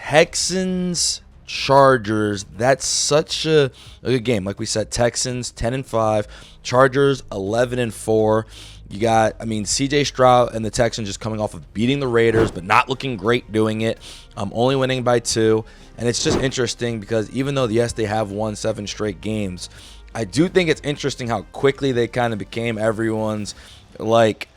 Texans Chargers, that's such a good game. Like we said, Texans 10-5, Chargers 11-4. You got, CJ Stroud and the Texans just coming off of beating the Raiders, but not looking great doing it. Only winning by 2. And it's just interesting because even though, yes, they have won 7 straight games, I do think it's interesting how quickly they kind of became everyone's, like,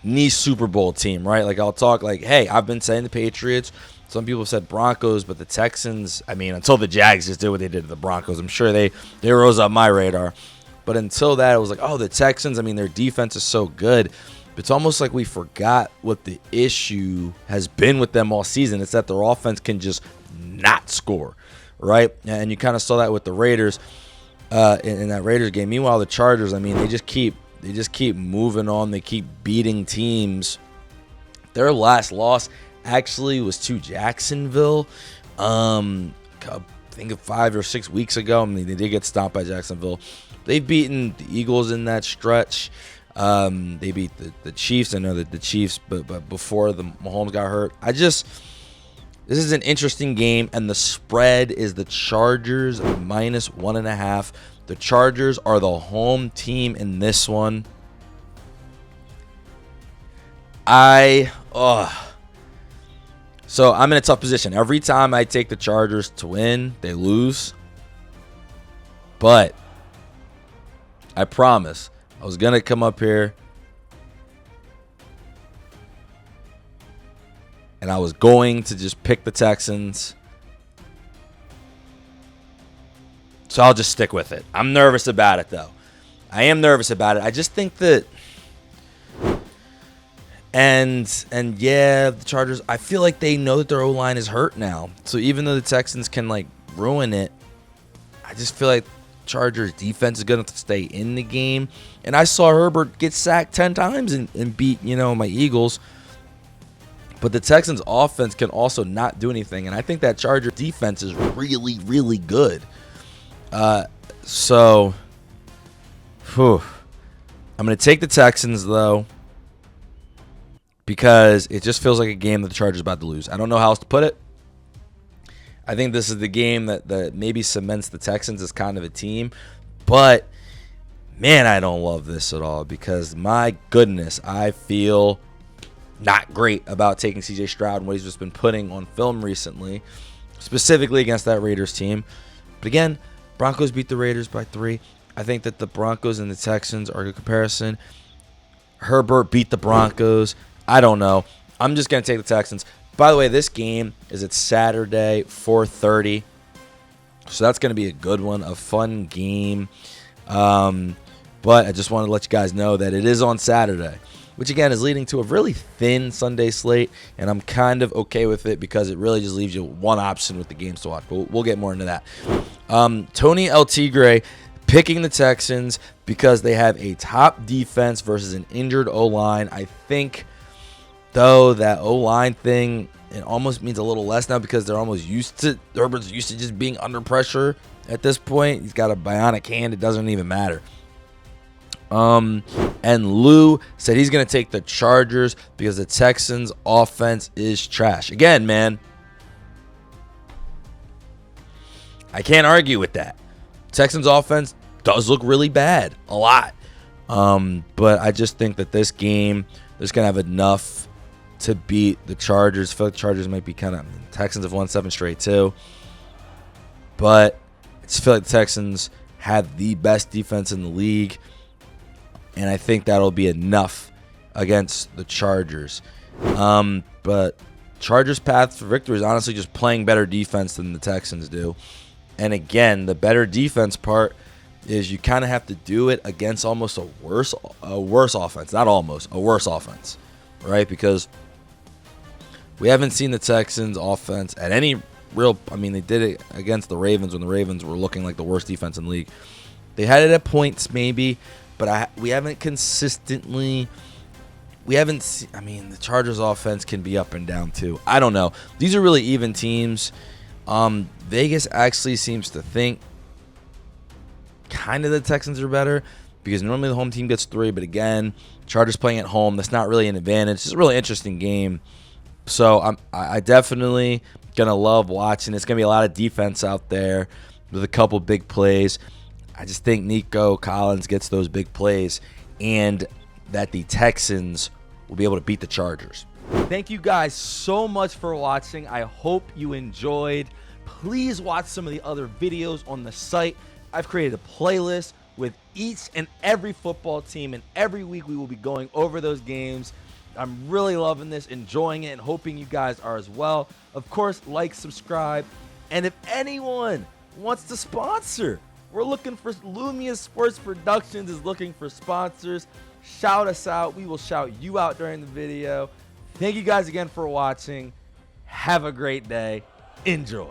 knee Super Bowl team, right? Like, I'll talk like, hey, I've been saying the Patriots. Some people have said Broncos, but the Texans, until the Jags just did what they did to the Broncos, I'm sure they rose up my radar. But until that, it was like, oh, the Texans, their defense is so good. It's almost like we forgot what the issue has been with them all season. It's that their offense can just not score, right? And you kind of saw that with the Raiders in that Raiders game. Meanwhile, the Chargers, they just keep moving on. They keep beating teams. Their last loss actually was to Jacksonville. I think of 5 or 6 weeks ago. They did get stopped by Jacksonville. They've beaten the Eagles in that stretch. They beat the Chiefs. I know that the Chiefs, but before the Mahomes got hurt. This is an interesting game, and the spread is the Chargers -1.5. The Chargers are the home team in this one. So I'm in a tough position. Every time I take the Chargers to win, they lose. But I promise I was going to come up here and I was going to just pick the Texans. So I'll just stick with it. I'm nervous about it, though. I am nervous about it. I just think that And yeah, the Chargers, I feel like they know that their O-line is hurt now. So even though the Texans can, ruin it, I just feel like Chargers defense is going to stay in the game. And I saw Herbert get sacked 10 times and beat, my Eagles. But the Texans offense can also not do anything. And I think that Chargers defense is really, really good. I'm going to take the Texans, though, because it just feels like a game that the Chargers are about to lose. I don't know how else to put it. I think this is the game that maybe cements the Texans as kind of a team. But, man, I don't love this at all because, my goodness, I feel not great about taking C.J. Stroud and what he's just been putting on film recently, specifically against that Raiders team. But, again, Broncos beat the Raiders by 3. I think that the Broncos and the Texans are a good comparison. Herbert beat the Broncos. I don't know. I'm just going to take the Texans. By the way, this game is at Saturday, 4:30. So that's going to be a good one, a fun game. But I just wanted to let you guys know that it is on Saturday, which, again, is leading to a really thin Sunday slate. And I'm kind of okay with it because it really just leaves you one option with the games to watch. But we'll get more into that. Tony El Tigre picking the Texans because they have a top defense versus an injured O-line. I think, though, that O-line thing, it almost means a little less now because they're almost used to, Herbert's used to just being under pressure at this point. He's got a bionic hand. It doesn't even matter. And Lou said he's going to take the Chargers because the Texans' offense is trash. Again, man, I can't argue with that. Texans' offense does look really bad, a lot. But I just think that this game, they're just going to have enough to beat the Chargers. I feel like the Chargers might be Texans have won 7 straight too. But I just feel like the Texans have the best defense in the league. And I think that'll be enough against the Chargers. But Chargers' path for victory is honestly just playing better defense than the Texans do. And again, the better defense part is you kind of have to do it against almost a worse offense. Not almost, a worse offense, right? Because we haven't seen the Texans' offense at any real. They did it against the Ravens when the Ravens were looking like the worst defense in the league. They had it at points maybe, but we haven't consistently. We haven't seen. The Chargers' offense can be up and down too. I don't know. These are really even teams. Vegas actually seems to think kind of the Texans are better because normally the home team gets 3, but again, Chargers playing at home, that's not really an advantage. It's a really interesting game. So I definitely Going to love watching. It's going to be a lot of defense out there with a couple big plays. I just think Nico Collins gets those big plays and that the Texans will be able to beat the Chargers. Thank you guys so much for watching. I hope you enjoyed. Please watch some of the other videos on the site. I've created a playlist with each and every football team, and every week we will be going over those games. I'm really loving this, enjoying it, and hoping you guys are as well. Of course, like, subscribe, and if anyone wants to sponsor, we're looking for Lumia Sports Productions is looking for sponsors. Shout us out. We will shout you out during the video. Thank you guys again for watching. Have a great day. Enjoy.